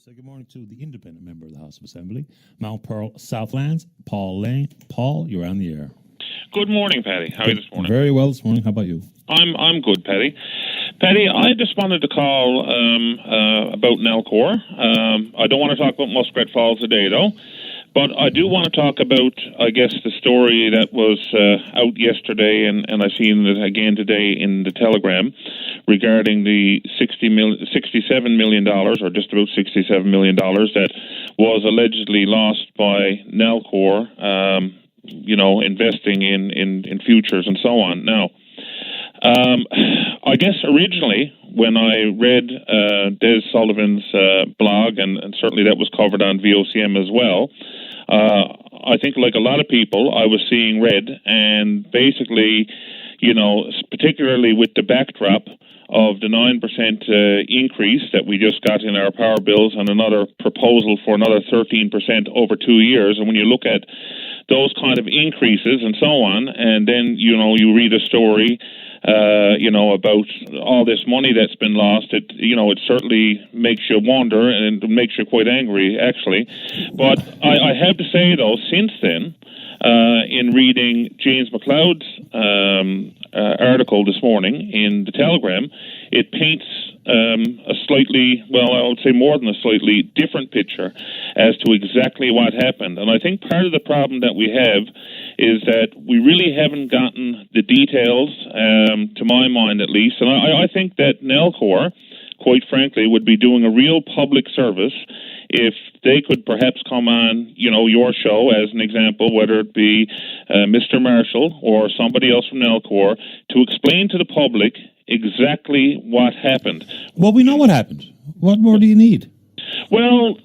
Say good morning to the independent member of the House of Assembly, Mount Pearl, Southlands, Paul Lane. Paul, you're on the air. Good morning, Paddy. How are you this morning? Very well this morning. How about you? I'm good, Paddy. Paddy, I just wanted to call about Nalcor. I don't want to talk about Muskrat Falls today, though, but I do want to talk about, I guess, the story that was out yesterday, and I've seen it again today in the Telegram, regarding the $67 million, or just about $67 million, that was allegedly lost by Nalcor, investing in futures and so on. Now, I guess originally, when I read Des Sullivan's blog, and certainly that was covered on VOCM as well, I think like a lot of people, I was seeing red, and basically, particularly with the backdrop of the 9% increase that we just got in our power bills, and another proposal for another 13% over 2 years. And when you look at those kind of increases and so on, and then, you read a story, about all this money that's been lost, it certainly makes you wonder, and it makes you quite angry, actually. But I have to say, though, since then, in reading James McLeod's article this morning in the Telegram, it paints a slightly, I would say more than a slightly different picture as to exactly what happened. And I think part of the problem that we have is that we really haven't gotten the details, to my mind at least. And I think that Nalcor, quite frankly, would be doing a real public service if they could perhaps come on, your show as an example, whether it be Mr. Marshall or somebody else from Nalcor, to explain to the public exactly what happened. Well, we know what happened. What more do you need? Well,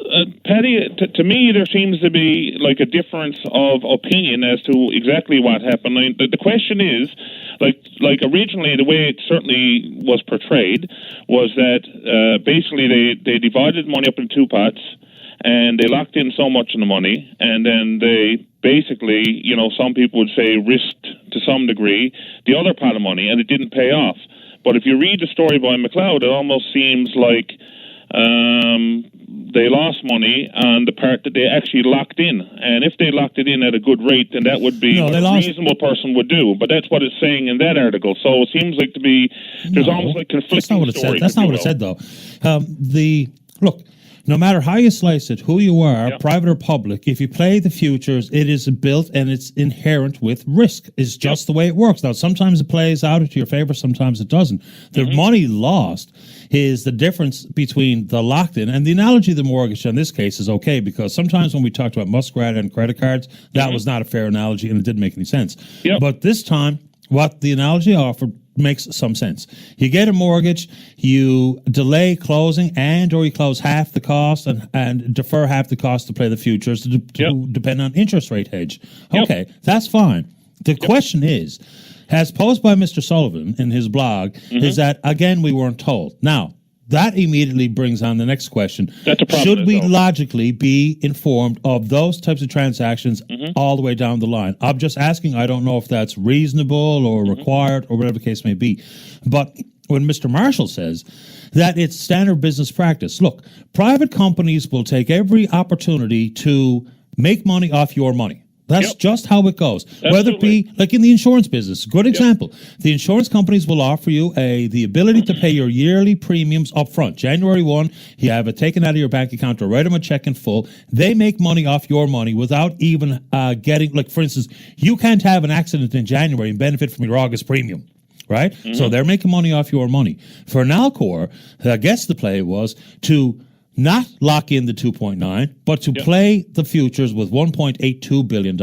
Paddy, to me, there seems to be like a difference of opinion as to exactly what happened. I mean, the question is, like originally, the way it certainly was portrayed was that basically they divided money up in two pots, and they locked in so much of the money, and then they basically, some people would say risked to some degree the other pot of money, and it didn't pay off. But if you read the story by McLeod, it almost seems like they lost money on the part that they actually locked in. And if they locked it in at a good rate, then that would be what a reasonable person would do. But that's what it's saying in that article. So it seems like to be, there's almost like conflicting stories. That's not what it said, though. Look, no matter how you slice it, who you are, private or public, if you play the futures, it is built and it's inherent with risk. It's just the way it works. Now, sometimes it plays out to your favor, sometimes it doesn't. The money lost is the difference between the locked-in, and the analogy of the mortgage in this case is okay, because sometimes when we talked about Muskrat and credit cards, that was not a fair analogy and it didn't make any sense. But this time, what the analogy offered makes some sense. You get a mortgage, you delay closing, and or you close half the cost and defer half the cost to play the futures to depend on interest rate hedge. Okay, that's fine. The question is, as posed by Mr. Sullivan in his blog, is that, again, we weren't told. Now, that immediately brings on the next question. Should we logically be informed of those types of transactions all the way down the line? I'm just asking. I don't know if that's reasonable or required or whatever the case may be. But when Mr. Marshall says that it's standard business practice, look, private companies will take every opportunity to make money off your money. That's just how it goes. Absolutely. Whether it be like in the insurance business, good example. The insurance companies will offer you the ability to pay your yearly premiums up front. January 1, you have it taken out of your bank account or write them a check in full. They make money off your money without even getting, like, for instance, you can't have an accident in January and benefit from your August premium. Right? So they're making money off your money. For Nalcor, I guess the play was to not lock in the 2.9, but to play the futures with $1.82 billion,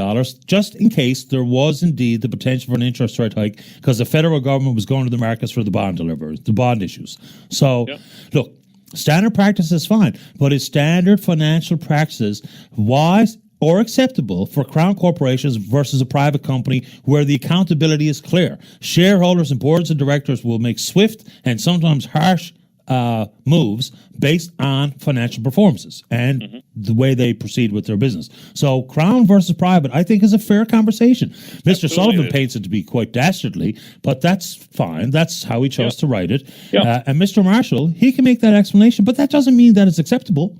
just in case there was indeed the potential for an interest rate hike, because the federal government was going to the markets for the bond deliveries, the bond issues. So, look, standard practice is fine, but is standard financial practices wise or acceptable for crown corporations versus a private company where the accountability is clear? Shareholders and boards of directors will make swift and sometimes harsh moves based on financial performances and the way they proceed with their business. So Crown versus private, I think, is a fair conversation. Mr. Sullivan paints it to be quite dastardly, but that's fine. That's how he chose to write it. And Mr. Marshall, he can make that explanation, but that doesn't mean that it's acceptable.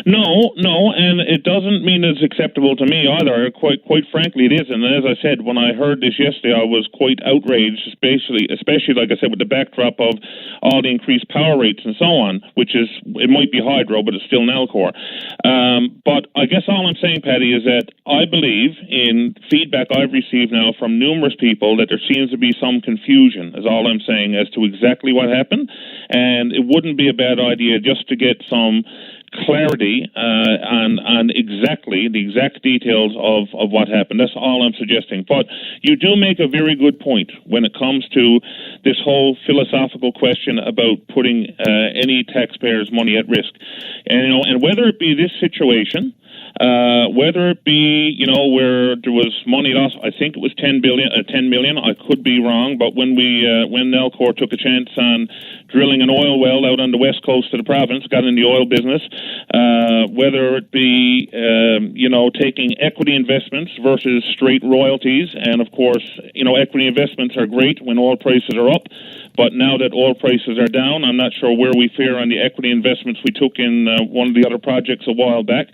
No, and it doesn't mean it's acceptable to me either. Quite frankly, it isn't. And as I said, when I heard this yesterday, I was quite outraged, especially like I said, with the backdrop of all the increased power rates and so on, which is, it might be hydro, but it's still Nalcor. But I guess all I'm saying, Paddy, is that I believe in feedback I've received now from numerous people that there seems to be some confusion, is all I'm saying, as to exactly what happened. And it wouldn't be a bad idea just to get some clarity on exactly the exact details of what happened. That's all I'm suggesting. But you do make a very good point when it comes to this whole philosophical question about putting any taxpayer's money at risk. And whether it be this situation, whether it be, where there was money lost, I think it was 10 million. I could be wrong, but when Nalcor took a chance on drilling an oil well out on the west coast of the province, got in the oil business, whether it be, taking equity investments versus straight royalties, and of course, equity investments are great when oil prices are up. But now that oil prices are down, I'm not sure where we fare on the equity investments we took in one of the other projects a while back.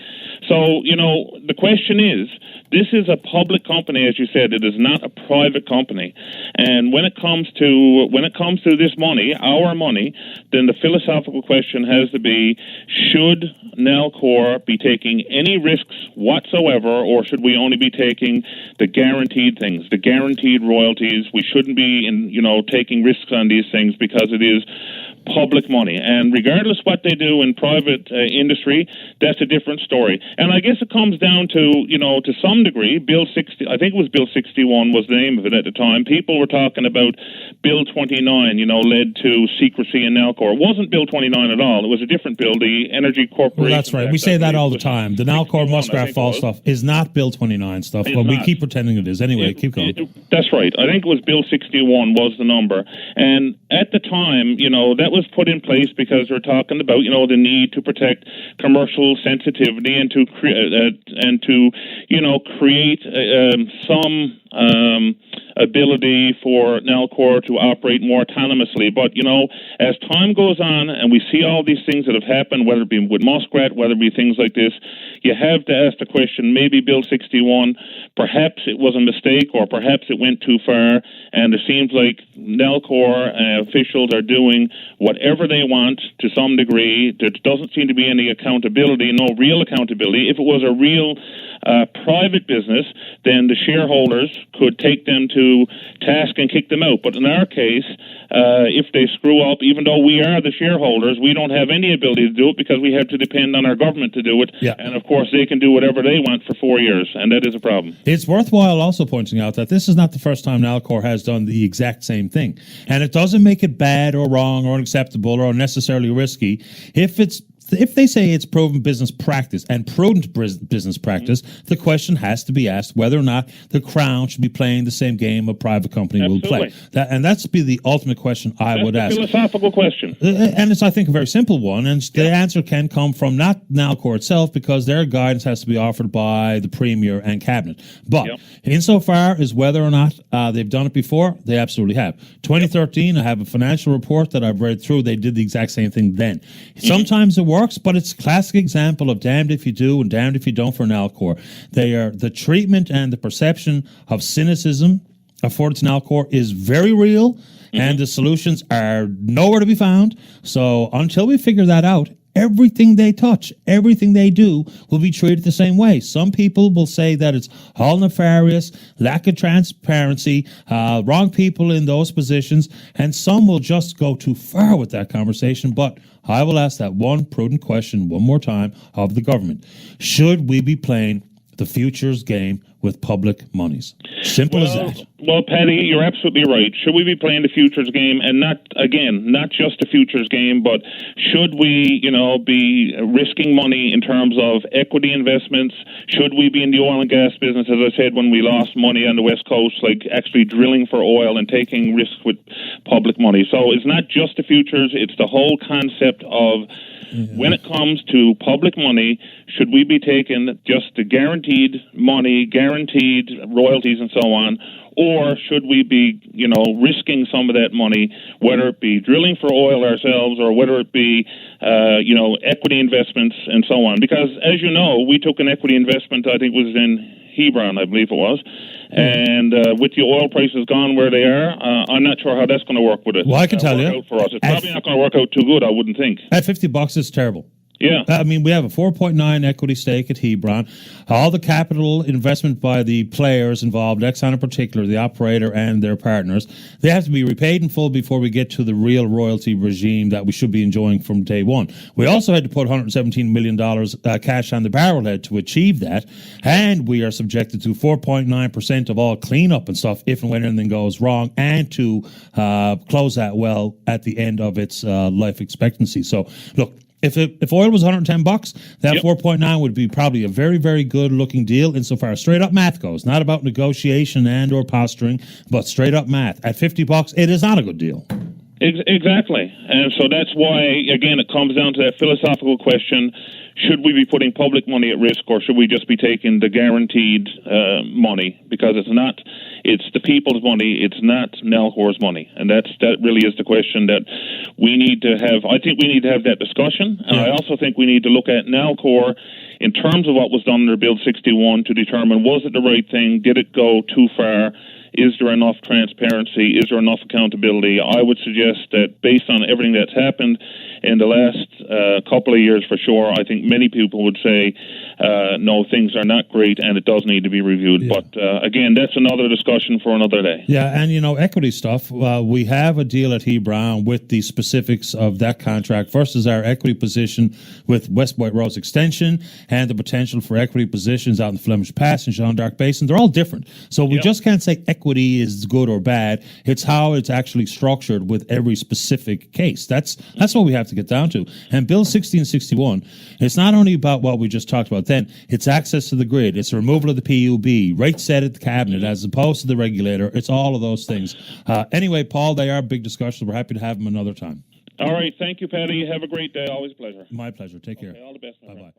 So, the question is, this is a public company, as you said. It is not a private company. And when it comes to this money, our money, then the philosophical question has to be, should Nalcor be taking any risks whatsoever, or should we only be taking the guaranteed things, the guaranteed royalties? We shouldn't be taking risks on these things because it is public money. And regardless what they do in private industry, that's a different story. And I guess it comes down to, to some degree, Bill 60, I think it was Bill 61 was the name of it at the time. People were talking about Bill 29, led to secrecy in Nalcor. It wasn't Bill 29 at all. It was a different bill, the Energy Corporation. Well, that's right. We say that all the time. The Nalcor Muskrat Falls stuff is not Bill 29 stuff, but we keep pretending it is. Anyway, keep going. That's right. I think it was Bill 61 was the number. And at the time, that was put in place because we're talking about, the need to protect commercial sensitivity and to create some ability for Nalcor to operate more autonomously. But, as time goes on and we see all these things that have happened, whether it be with Muskrat, whether it be things like this, you have to ask the question, maybe Bill 61, perhaps it was a mistake or perhaps it went too far, and it seems like Nalcor officials are doing whatever they want to some degree. There doesn't seem to be any accountability, no real accountability. If it was a real private business, then the shareholders could take them to task and kick them out. But in our case, if they screw up, even though we are the shareholders, we don't have any ability to do it because we have to depend on our government to do it. Yeah. And of course, they can do whatever they want for 4 years, and that is a problem. It's worthwhile also pointing out that this is not the first time Nalcor has done the exact same thing. And it doesn't make it bad or wrong or unacceptable or unnecessarily risky if they say it's proven business practice and prudent business practice, the question has to be asked whether or not the Crown should be playing the same game a private company will play. That's be the ultimate question I would ask. Philosophical question. And it's, I think, a very simple one. And the answer can come from not Nalcor itself, because their guidance has to be offered by the Premier and Cabinet. But insofar as whether or not they've done it before, they absolutely have. 2013, I have a financial report that I've read through. They did the exact same thing then. Sometimes it works, but it's a classic example of damned if you do and damned if you don't for Nalcor. They are the treatment and the perception of cynicism afforded to Nalcor is very real, and the solutions are nowhere to be found. So until we figure that out, everything they touch, everything they do will be treated the same way. Some people will say that it's all nefarious, lack of transparency, wrong people in those positions, and some will just go too far with that conversation. But I will ask that one prudent question one more time of the government. Should we be playing the futures game with public monies? Simple as that. Well, Paddy, you're absolutely right. Should we be playing the futures game, and not just a futures game, but should we, be risking money in terms of equity investments? Should we be in the oil and gas business, as I said, when we lost money on the West Coast, like actually drilling for oil and taking risks with public money? So it's not just the futures, it's the whole concept of when it comes to public money, should we be taking just the guaranteed money, guaranteed royalties and so on, or should we be, risking some of that money, whether it be drilling for oil ourselves or whether it be, equity investments and so on? Because, as you know, we took an equity investment, I think it was in Hebron, I believe it was. And with the oil prices gone where they are, I'm not sure how that's going to work with it. Well, I can tell you. For us. It's probably not going to work out too good, I wouldn't think. At $50, it's terrible. Yeah. I mean, we have a 4.9 equity stake at Hebron. All the capital investment by the players involved, Exxon in particular, the operator and their partners, they have to be repaid in full before we get to the real royalty regime that we should be enjoying from day one. We also had to put $117 million cash on the barrelhead to achieve that, and we are subjected to 4.9% of all cleanup and stuff if and when anything goes wrong, and to close that well at the end of its life expectancy. So, look, If oil was $110, that 4.9 would be probably a very, very good looking deal insofar as straight up math goes. Not about negotiation and or posturing, but straight up math. At $50, it is not a good deal. Exactly. And so that's why, again, it comes down to that philosophical question. Should we be putting public money at risk, or should we just be taking the guaranteed money? Because it's the people's money, it's not Nalcor's money. And that really is the question that we need to have. I think we need to have that discussion. And I also think we need to look at Nalcor in terms of what was done under Bill 61 to determine, was it the right thing? Did it go too far? Is there enough transparency? Is there enough accountability? I would suggest that based on everything that's happened in the last couple of years, for sure, I think many people would say, no, things are not great and it does need to be reviewed. Yeah. But again, that's another discussion for another day. Yeah, and equity stuff, we have a deal at Hebron with the specifics of that contract versus our equity position with West White Rose Extension and the potential for equity positions out in the Flemish Pass and Jean d'Arc Basin. They're all different. So we just can't say equity is good or bad. It's how it's actually structured with every specific case. That's what we have to get down to. And Bill 1661, it's not only about what we just talked about then, it's access to the grid, it's removal of the PUB, rate set at the cabinet as opposed to the regulator. It's all of those things. Anyway, Paul, they are big discussions. We're happy to have them another time. All right. Thank you, Paddy. Have a great day. Always a pleasure. My pleasure. Take care. All the best. Bye-bye.